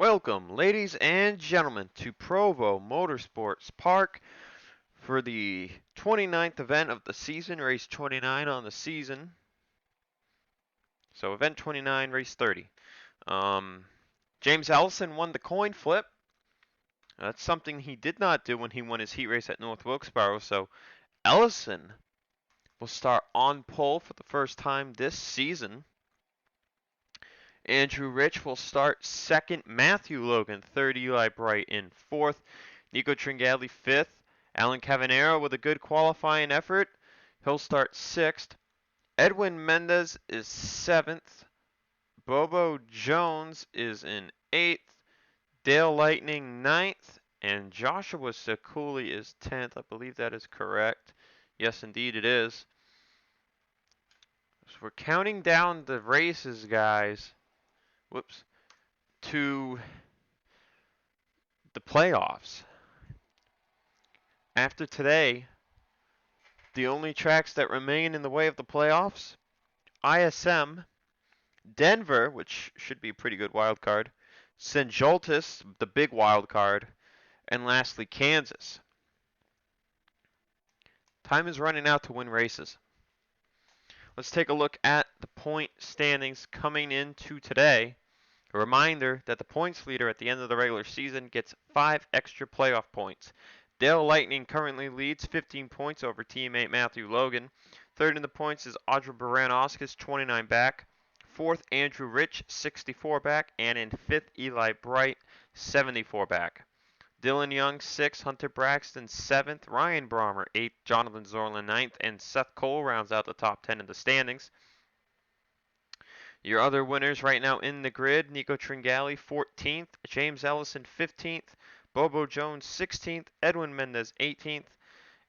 Welcome, ladies and gentlemen, to Provo Motorsports Park for the 29th event of the season, race 29 on the season. So event 29, race 30. James Ellison won the coin flip. That's something he did not do when he won his heat race at North Wilkes-Barre. So Ellison will start on pole for the first time this season. Andrew Rich will start second. Matthew Logan third. Eli Bright in fourth. Nico Tringali fifth. Alan Cavanero with a good qualifying effort. He'll start sixth. Edwin Mendez is seventh. Bobo Jones is in eighth. Dale Lightning ninth. And Joshua Sekuli is 10th. I believe that is correct. Yes, indeed it is. So we're counting down the races, guys. Whoops. To the playoffs. After today, the only tracks that remain in the way of the playoffs, ISM, Denver, which should be a pretty good wild card, St. Joltis, the big wild card, and lastly, Kansas. Time is running out to win races. Let's take a look at the point standings coming into today. A reminder that the points leader at the end of the regular season gets 5 extra playoff points. Dale Lightning currently leads 15 points over teammate Matthew Logan. Third in the points is Audra Baran-Oskis, 29 back. Fourth, Andrew Rich, 64 back. And in fifth, Eli Bright, 74 back. Dylan Young, 6th. Hunter Braxton, 7th. Ryan Brommer, 8th. Jonathan Zorlin, 9th. And Seth Cole rounds out the top 10 in the standings. Your other winners right now in the grid, Nico Tringali, 14th. James Ellison, 15th. Bobo Jones, 16th. Edwin Mendez, 18th.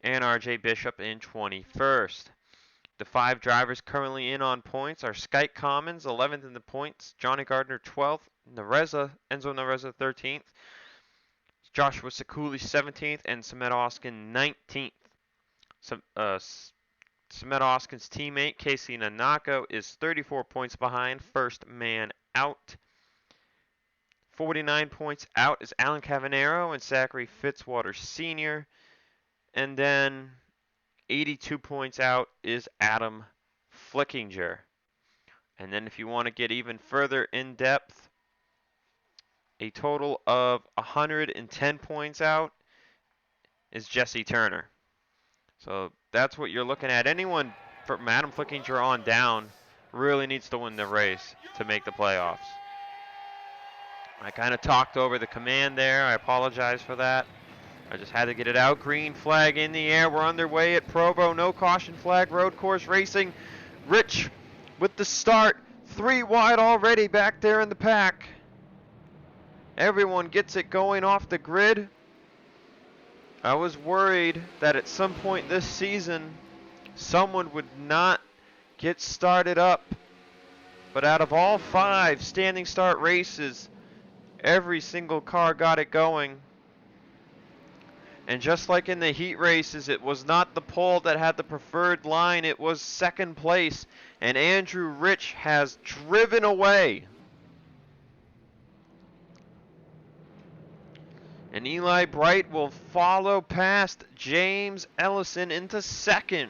And RJ Bishop in 21st. The 5 drivers currently in on points are Skype Commons, 11th in the points. Johnny Gardner, 12th. Enzo Nareza, 13th. Joshua Sekuli, 17th. And Samet Oskin, 19th. Samet Oskin's teammate, Casey Nanako, is 34 points behind, first man out. 49 points out is Alan Cavanero and Zachary Fitzwater Sr. And then 82 points out is Adam Flickinger. And then if you want to get even further in depth, a total of 110 points out is Jesse Turner. So that's what you're looking at. Anyone from Adam Flickinger on down really needs to win the race to make the playoffs. I kind of talked over the command there. I apologize for that. I just had to get it out. Green flag in the air. We're underway at Provo. No caution flag. Road course racing. Rich with the start. 3 wide already back there in the pack. Everyone gets it going off the grid. I was worried that at some point this season, someone would not get started up. But out of all 5 standing start races, every single car got it going. And just like in the heat races, it was not the pole that had the preferred line, it was second place. And Andrew Rich has driven away. And Eli Bright will follow past James Ellison into second.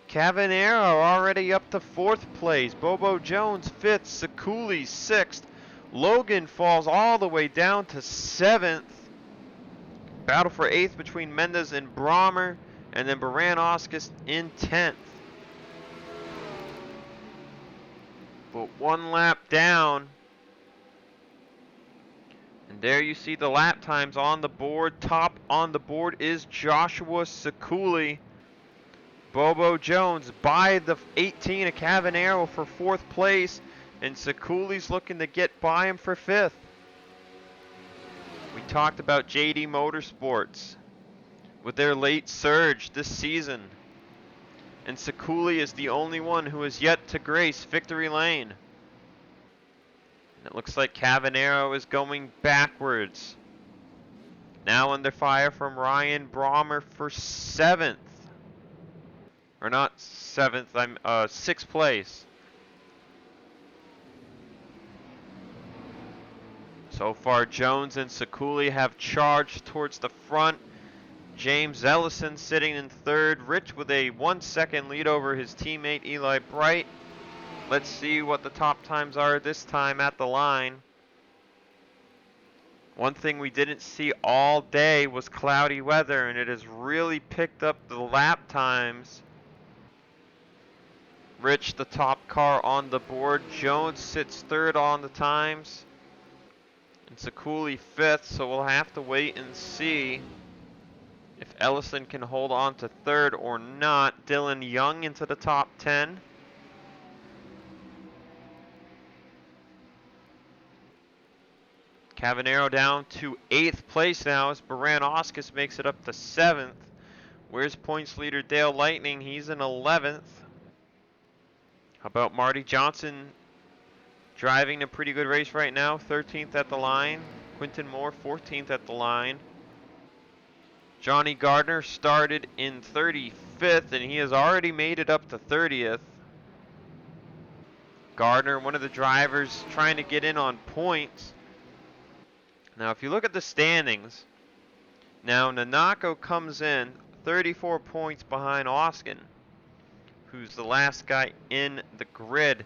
Cavanero already up to 4th place. Bobo Jones 5th. Sekuli 6th. Logan falls all the way down to 7th. Battle for 8th between Mendez and Brommer. And then Baran-Oskis in 10th. But 1 lap down. And there you see the lap times on the board. Top on the board is Joshua Sekuli. Bobo Jones by the 18 of Cavanero for 4th place. And Sekuli's looking to get by him for 5th. We talked about JD Motorsports with their late surge this season. And Sekuli is the only one who has yet to grace victory lane. It looks like Cavanero is going backwards. Now under fire from Ryan Brommer for 7th. Or not 7th, I'm 6th place. So far, Jones and Sekuli have charged towards the front. James Ellison sitting in third. Rich with a 1 second lead over his teammate Eli Bright. Let's see what the top times are this time at the line. One thing we didn't see all day was cloudy weather, and it has really picked up the lap times. Rich, the top car on the board. Jones sits third on the times. And Sekuli fifth, so we'll have to wait and see if Ellison can hold on to third or not. Dylan Young into the top 10. Cavanero down to 8th place now as Baran-Oscus makes it up to 7th. Where's points leader Dale Lightning? He's in 11th. How about Marty Johnson driving a pretty good race right now? 13th at the line. Quinton Moore 14th at the line. Johnny Gardner started in 35th, and he has already made it up to 30th. Gardner, one of the drivers trying to get in on points. Now, if you look at the standings, now Nanako comes in 34 points behind Oskin, who's the last guy in the grid.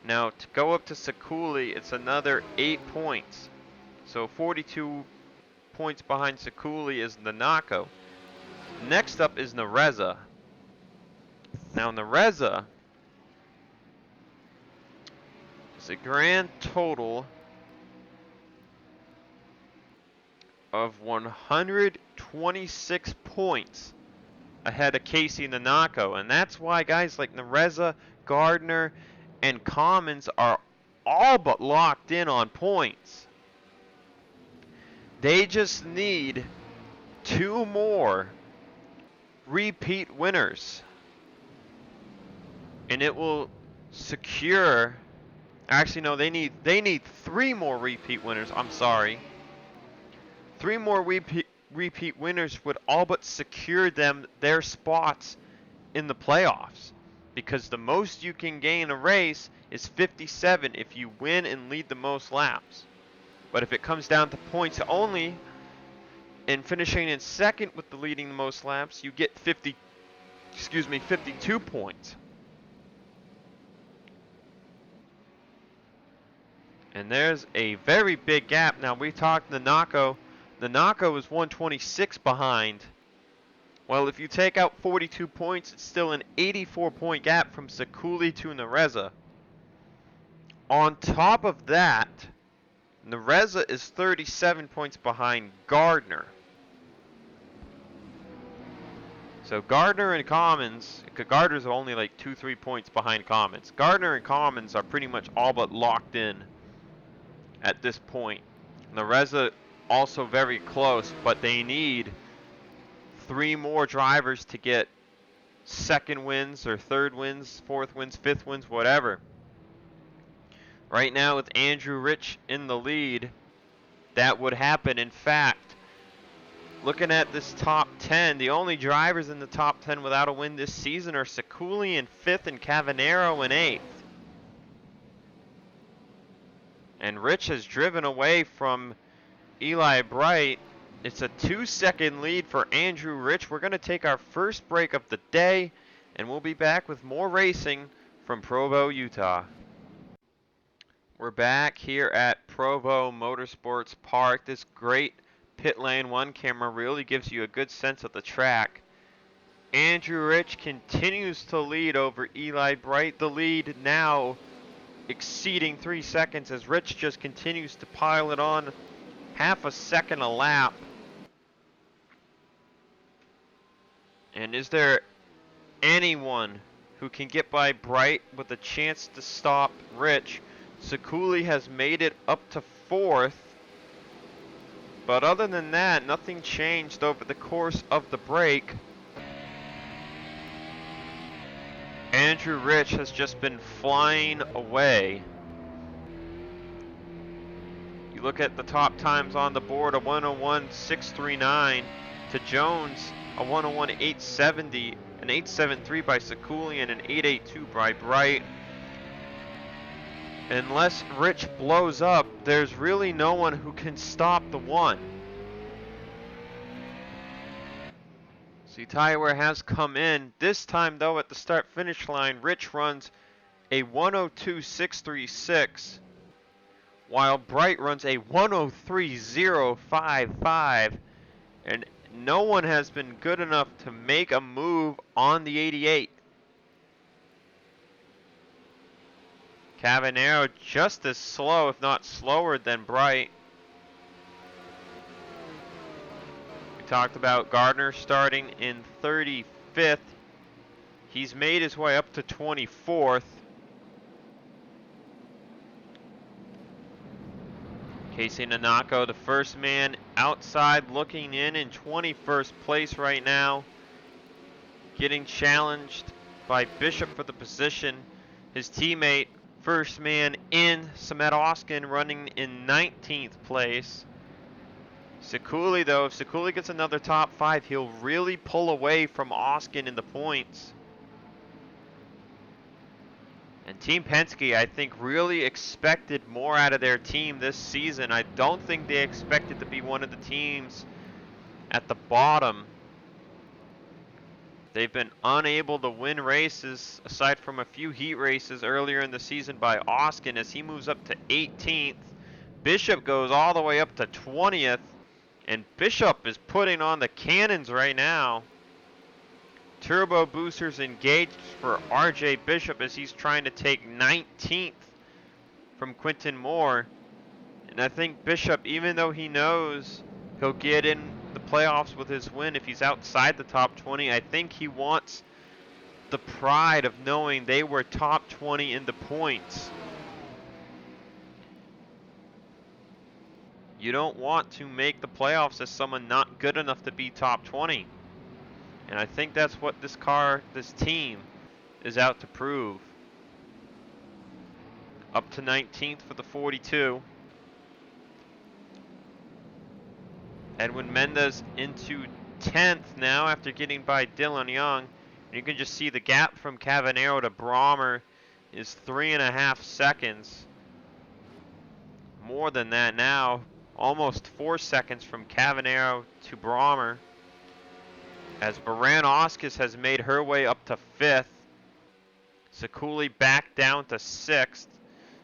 Now, to go up to Sekuli, it's another 8 points. So 42 points behind Sekuli is Nanako. Next up is Nareza. Now, Nareza is a grand total of 126 points ahead of Casey Nanako, and that's why guys like Nareza, Gardner, and Commons are all but locked in on points. They just need 2 more repeat winners, and it will secure. Actually, no, they need 3 more repeat winners. I'm sorry. 3 more repeat winners would all but secure them their spots in the playoffs, because the most you can gain a race is 57 if you win and lead the most laps. But if it comes down to points only and finishing in second with the leading the most laps, you get 52 points. And there's a very big gap. Now, we talked Nanako. Nanako is 126 behind. Well, if you take out 42 points, it's still an 84-point gap from Sekuli to Nareza. On top of that, Nareza is 37 points behind Gardner. So Gardner and Commons, Gardner's only like 2-3 points behind Commons. Gardner and Commons are pretty much all but locked in at this point. Nareza also very close, but they need 3 more drivers to get second wins or third wins, fourth wins, fifth wins, whatever. Right now with Andrew Rich in the lead, that would happen. In fact, looking at this top 10, the only drivers in the top 10 without a win this season are Sekuli in 5th and Cavanero in 8th. And Rich has driven away from Eli Bright. It's a 2-second lead for Andrew Rich. We're going to take our first break of the day, and we'll be back with more racing from Provo, Utah. We're back here at Provo Motorsports Park. This great pit lane 1 camera really gives you a good sense of the track. Andrew Rich continues to lead over Eli Bright. The lead now exceeding 3 seconds as Rich just continues to pile it on, half a second a lap. And is there anyone who can get by Bright with a chance to stop Rich? Sekuli has made it up to 4th. But other than that, nothing changed over the course of the break. Andrew Rich has just been flying away. You look at the top times on the board, a 101.639 to Jones, a 101.870, an 873 by Sekuli, and an 882 by Bright. unless Rich blows up, there's really no one who can stop the one. See, tire wear has come in. This time, though, at the start-finish line, Rich runs a 102.636, while Bright runs a 103.055, and no one has been good enough to make a move on the 88. Cavanero just as slow, if not slower, than Bright. We talked about Gardner starting in 35th. He's made his way up to 24th. Casey Nanako, the first man outside looking in 21st place right now. Getting challenged by Bishop for the position. His teammate, first man in, Samet Oskin, running in 19th place. Sekuli, though, if Sekuli gets another top 5, he'll really pull away from Oskin in the points. And Team Penske, I think, really expected more out of their team this season. I don't think they expected to be one of the teams at the bottom. They've been unable to win races, aside from a few heat races earlier in the season by Oskin, as he moves up to 18th. Bishop goes all the way up to 20th, and Bishop is putting on the cannons right now. Turbo boosters engaged for RJ Bishop as he's trying to take 19th from Quinton Moore. And I think Bishop, even though he knows he'll get in the playoffs with his win if he's outside the top 20, I think he wants the pride of knowing they were top 20 in the points. You don't want to make the playoffs as someone not good enough to be top 20. And I think that's what this team is out to prove. Up to 19th for the 42. Edwin Mendez into 10th now after getting by Dylan Young. And you can just see the gap from Cavanero to Brommer is 3.5 seconds. More than that now. Almost 4 seconds from Cavanero to Brommer. As Baran Oskis has made her way up to 5th. Sekuli back down to 6th.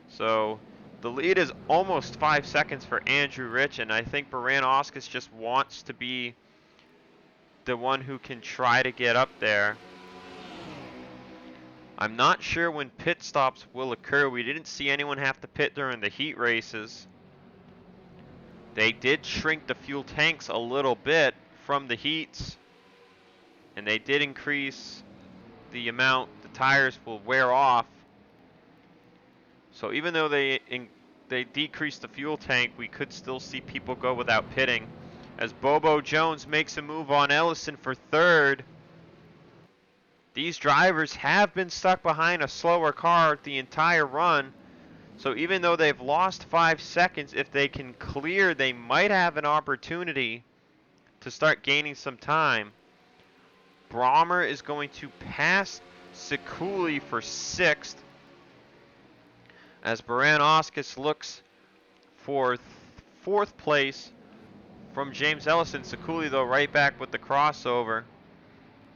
So the lead is almost 5 seconds for Andrew Rich, and I think Baran Oskis just wants to be the one who can try to get up there. I'm not sure when pit stops will occur. We didn't see anyone have to pit during the heat races. They did shrink the fuel tanks a little bit from the heats. And they did increase the amount the tires will wear off. So even though they decreased the fuel tank, we could still see people go without pitting. As Bobo Jones makes a move on Ellison for 3rd. These drivers have been stuck behind a slower car the entire run. So even though they've lost 5 seconds, if they can clear, they might have an opportunity to start gaining some time. Brommer is going to pass Sekuli for 6th. As Baran Oskis looks for 4th place from James Ellison. Sekuli, though, right back with the crossover.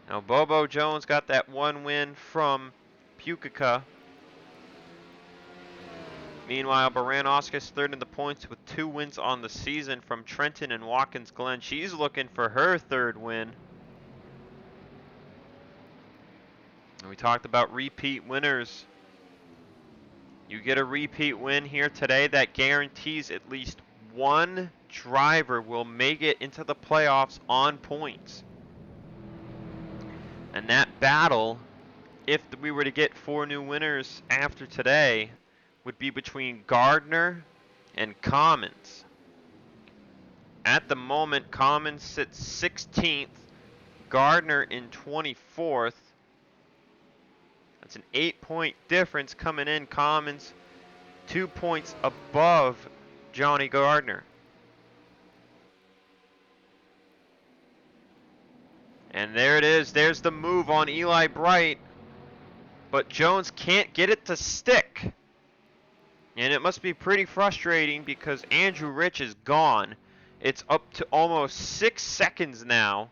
Now Bobo Jones got that one win from Pukica. Meanwhile, Baran Oskis 3rd in the points with 2 wins on the season from Trenton and Watkins Glen. She's looking for her 3rd win. And we talked about repeat winners. You get a repeat win here today, that guarantees at least one driver will make it into the playoffs on points. And that battle, if we were to get 4 new winners after today, would be between Gardner and Commons. At the moment, Commons sits 16th, Gardner in 24th. That's an 8-point difference coming in. Commons 2 points above Johnny Gardner. And there it is. There's the move on Eli Bright. But Jones can't get it to stick. And it must be pretty frustrating because Andrew Rich is gone. It's up to almost 6 seconds now.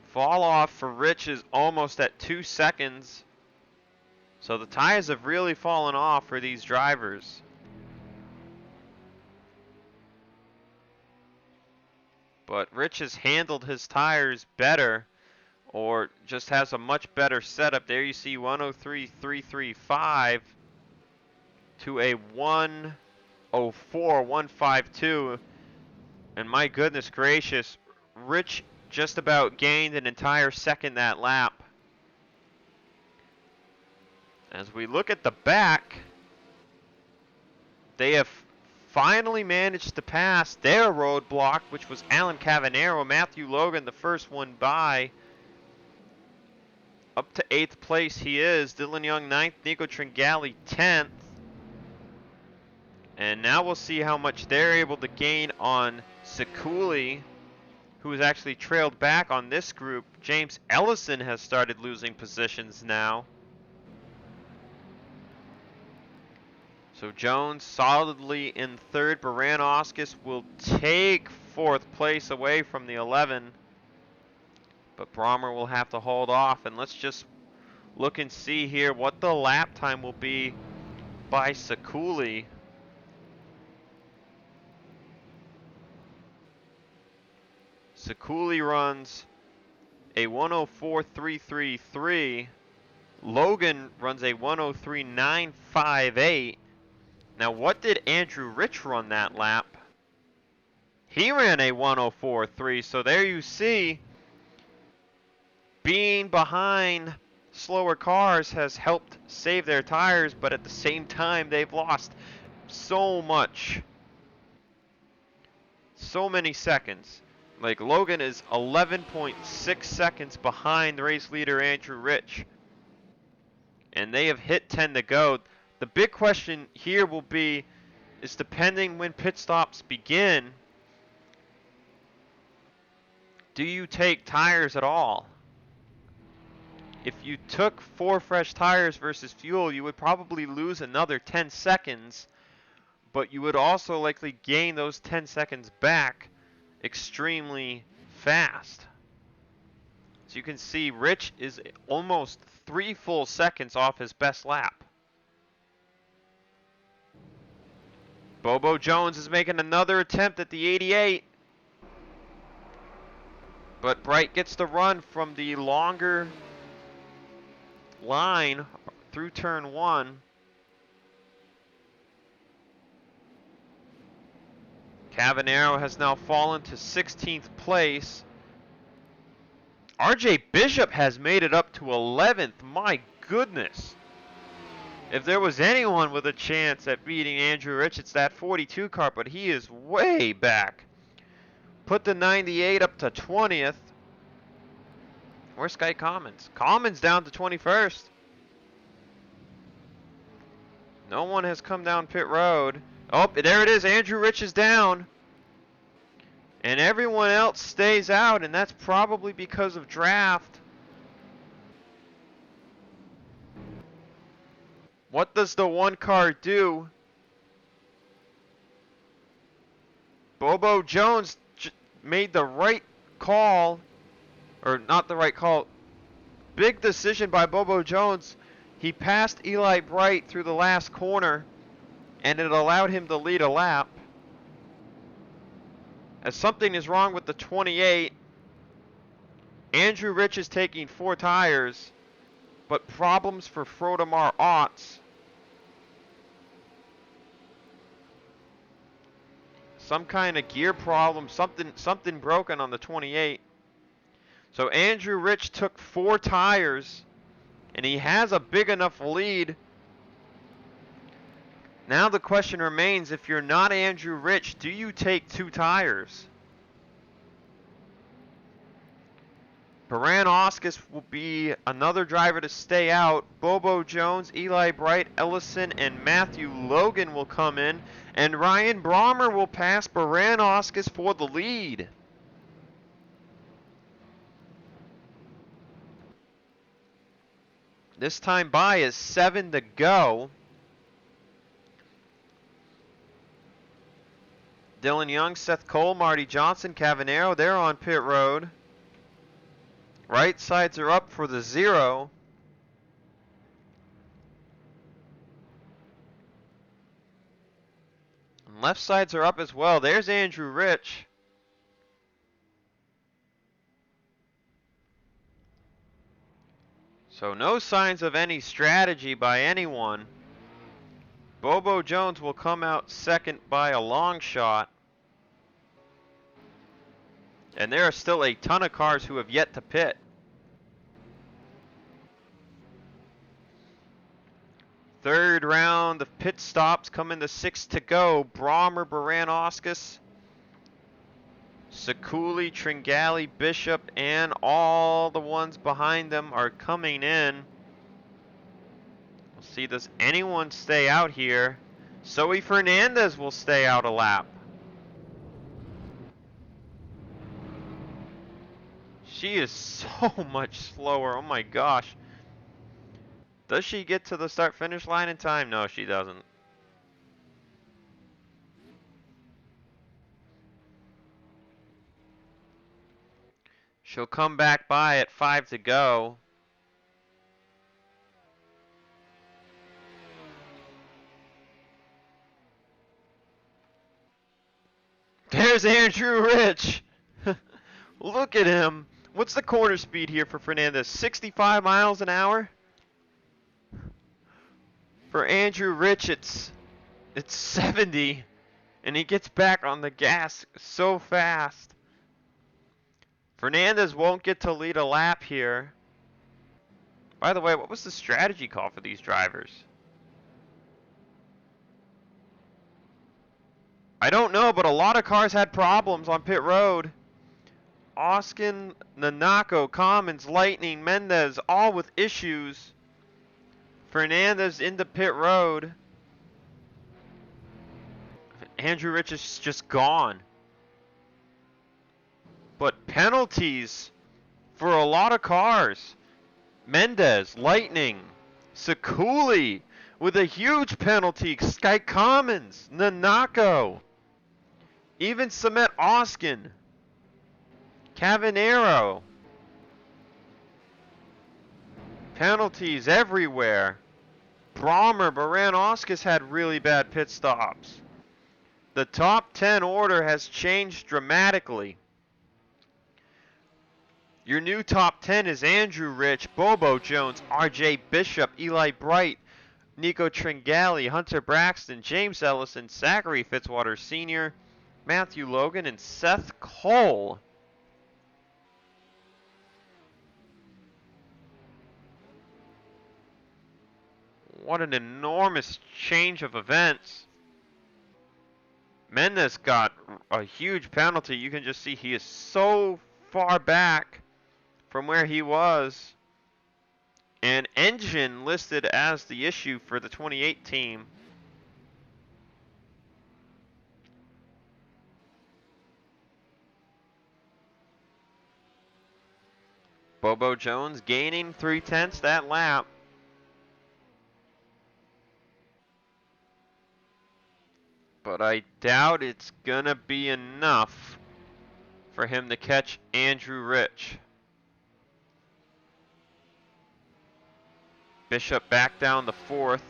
Fall off for Rich is almost at 2 seconds. So the tires have really fallen off for these drivers. But Rich has handled his tires better, or just has a much better setup. There you see 103.335 to a 104.152. And my goodness gracious, Rich just about gained an entire second that lap. As we look at the back, they have finally managed to pass their roadblock, which was Alan Cavanero. Matthew Logan, the first one by. Up to 8th place he is. Dylan Young 9th, Nico Tringali 10th. And now we'll see how much they're able to gain on Sekuli, who has actually trailed back on this group. James Ellison has started losing positions now. So Jones solidly in 3rd. Baranoskis will take 4th place away from the 11. But Brommer will have to hold off. And let's just look and see here what the lap time will be by Sekuli. Sekuli runs a 104.333. Logan runs a 103.958. Now, what did Andrew Rich run that lap? He ran a 104.3, so there you see, being behind slower cars has helped save their tires, but at the same time, they've lost so much. So many seconds. Like, Logan is 11.6 seconds behind the race leader, Andrew Rich. And they have hit 10 to go. The big question here will be, is depending when pit stops begin, do you take tires at all? If you took 4 fresh tires versus fuel, you would probably lose another 10 seconds, but you would also likely gain those 10 seconds back extremely fast. So you can see Rich is almost 3 full seconds off his best lap. Bobo Jones is making another attempt at the 88. But Bright gets the run from the longer line through turn 1. Cavanero has now fallen to 16th place. RJ Bishop has made it up to 11th. My goodness. If there was anyone with a chance at beating Andrew Rich, it's that 42 car, but he is way back. Put the 98 up to 20th. Where's Sky Commons? Commons down to 21st. No one has come down pit road. Oh, there it is. Andrew Rich is down. And everyone else stays out, and that's probably because of draft. What does the 1 car do? Bobo Jones made the right call, or not the right call. Big decision by Bobo Jones. He passed Eli Bright through the last corner, and it allowed him to lead a lap. As something is wrong with the 28, Andrew Rich is taking 4 tires, but problems for Frodemar Otts. Some kind of gear problem, something broken on the 28. So Andrew Rich took 4 tires, and he has a big enough lead. Now the question remains, if you're not Andrew Rich, do you take 2 tires? Baranoskis will be another driver to stay out. Bobo Jones, Eli Bright, Ellison, and Matthew Logan will come in. And Ryan Brommer will pass Baranoskis for the lead. This time by is 7 to go. Dylan Young, Seth Cole, Marty Johnson, Cavanero, they're on pit road. Right sides are up for the 0. And left sides are up as well. There's Andrew Rich. So no signs of any strategy by anyone. Bobo Jones will come out second by a long shot. And there are still a ton of cars who have yet to pit. Third round of pit stops coming to 6 to go. Brommer, Baran-Oscus, Sekuli, Tringali, Bishop, and all the ones behind them are coming in. We'll see, does anyone stay out here? Zoe Fernandez will stay out a lap. She is so much slower, oh my gosh. Does she get to the start-finish line in time? No, she doesn't. She'll come back by at 5 to go. There's Andrew Rich. Look at him. What's the corner speed here for Fernandez? 65 miles an hour? For Andrew Rich, it's 70, and he gets back on the gas so fast. Fernandez won't get to lead a lap here. By the way, what was the strategy call for these drivers? I don't know, but a lot of cars had problems on pit road. Oskin, Nanako, Commons, Lightning, Mendez, all with issues. Fernandez into pit road. Andrew Rich is just gone. But penalties for a lot of cars. Mendez, Lightning, Sekuli with a huge penalty. Sky Commons, Nanako. Even Samet Oskin. Cavanero. Penalties everywhere. Brommer, Baran-Oscus had really bad pit stops. The top 10 order has changed dramatically. Your new top 10 is Andrew Rich, Bobo Jones, RJ Bishop, Eli Bright, Nico Tringali, Hunter Braxton, James Ellison, Zachary Fitzwater Sr., Matthew Logan, and Seth Cole. What an enormous change of events. Mendez got a huge penalty. You can just see he is so far back from where he was. And engine listed as the issue for the 28 team. Bobo Jones gaining 3/10 that lap. But I doubt it's gonna be enough for him to catch Andrew Rich. Bishop back down to 4th.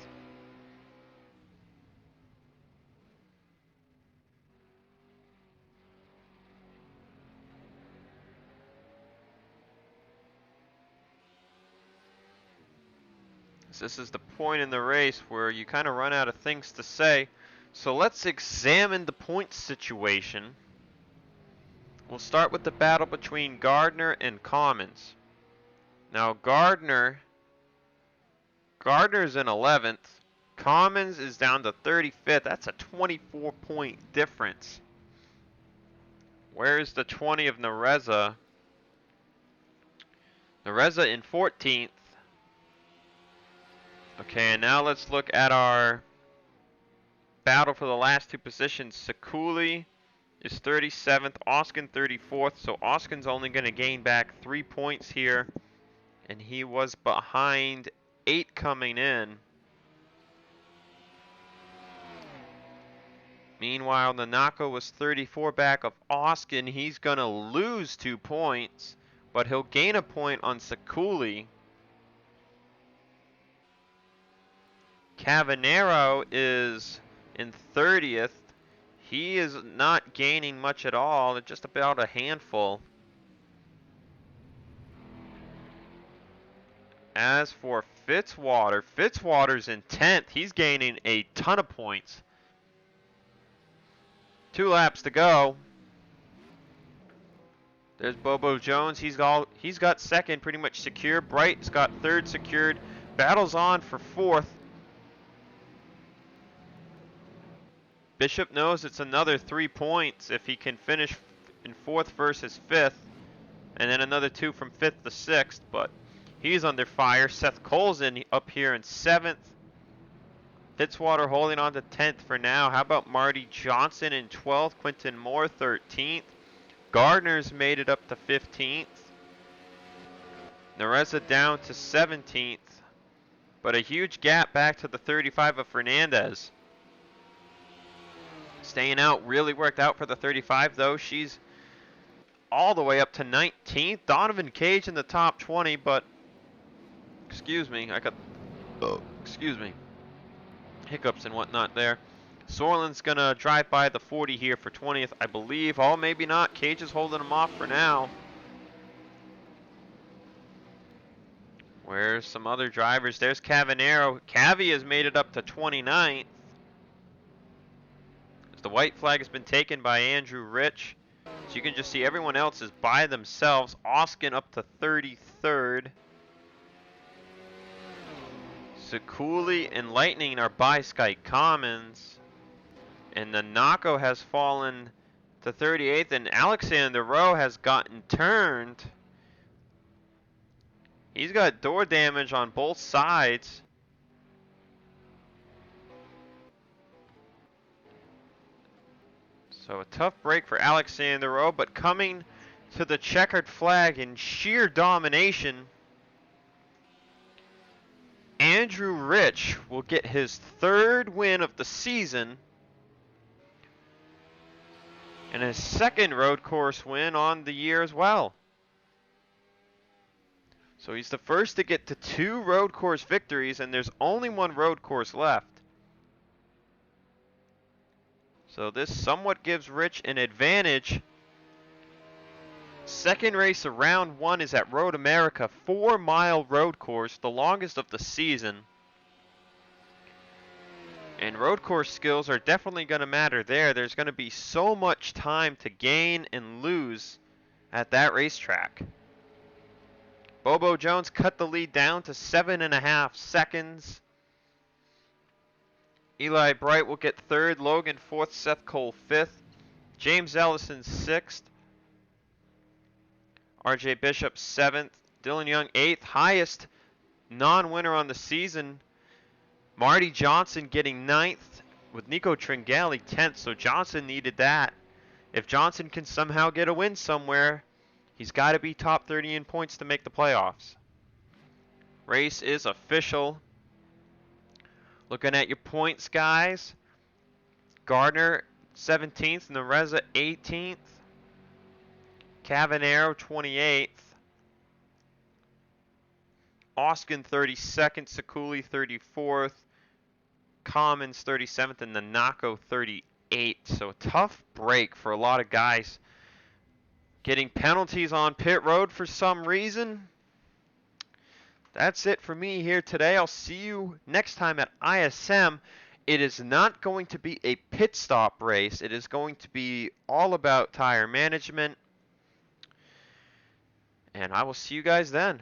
This is the point in the race where you kind of run out of things to say. So let's examine the point situation. We'll start with the battle between Gardner and Commons. Now Gardner's in 11th. Commons is down to 35th. That's a 24-point difference. Where's the 20 of Nareza? Nareza in 14th. Okay, and now let's look at our battle for the last two positions. Sekuli is 37th, Oskin 34th, so Oskin's only going to gain back 3 points here, and he was behind 38 coming in. Meanwhile, Nanako was 34 back of Oskin. He's going to lose 2 points, but he'll gain a point on Sakuli. Cavanero is in 30th. He is not gaining much at all, just about a handful. As for Fitzwater, Fitzwater's in 10th. He's gaining a ton of points. 2 laps to go. There's Bobo Jones. He's got second pretty much secure. Bright's got third secured. Battles on for fourth. Bishop knows it's another 3 points if he can finish in fourth versus fifth. And then another 2 from fifth to sixth. But he's under fire. Seth Cole's up here in seventh. Fitzwater holding on to 10th for now. How about Marty Johnson in 12th? Quentin Moore 13th. Gardner's made it up to 15th. Nereza down to 17th. But a huge gap back to the 35 of Fernandez. Staying out really worked out for the 35 though. She's all the way up to 19th. Donovan Cage in the top 20, but excuse me, excuse me. Hiccups and whatnot there. Sorlin's gonna drive by the 40 here for 20th, I believe. Oh, maybe not. Cage is holding him off for now. Where's some other drivers? There's Cavanero. Cavi has made it up to 29th. The white flag has been taken by Andrew Rich. So you can just see everyone else is by themselves. Oskin up to 33rd. Sakuli and Lightning are by Sky Commons. And the Nanako has fallen to 38th. And Alexander Rowe has gotten turned. He's got door damage on both sides. So a tough break for Alexander Rowe, but coming to the checkered flag in sheer domination, Andrew Rich will get his 3rd win of the season and his 2nd road course win on the year as well. So he's the first to get to 2 road course victories, and there's only 1 road course left. So this somewhat gives Rich an advantage. 2nd race of round 1 is at Road America, 4-mile road course, the longest of the season. And road course skills are definitely going to matter there. There's going to be so much time to gain and lose at that racetrack. Bobo Jones cut the lead down to 7.5 seconds. Eli Bright will get 3rd, Logan 4th, Seth Cole 5th, James Ellison 6th, RJ Bishop 7th, Dylan Young 8th, highest non-winner on the season. Marty Johnson getting 9th with Nico Tringali 10th, so Johnson needed that. If Johnson can somehow get a win somewhere, he's got to be top 30 in points to make the playoffs. Race is official. Looking at your points, guys. Gardner 17th, Nereza 18th, Cavanero 28th, Oskin 32nd, Sakuli 34th, Commons 37th, and Nanako 38th. So a tough break for a lot of guys. Getting penalties on pit road for some reason. That's it for me here today. I'll see you next time at ISM. It is not going to be a pit stop race. It is going to be all about tire management. And I will see you guys then.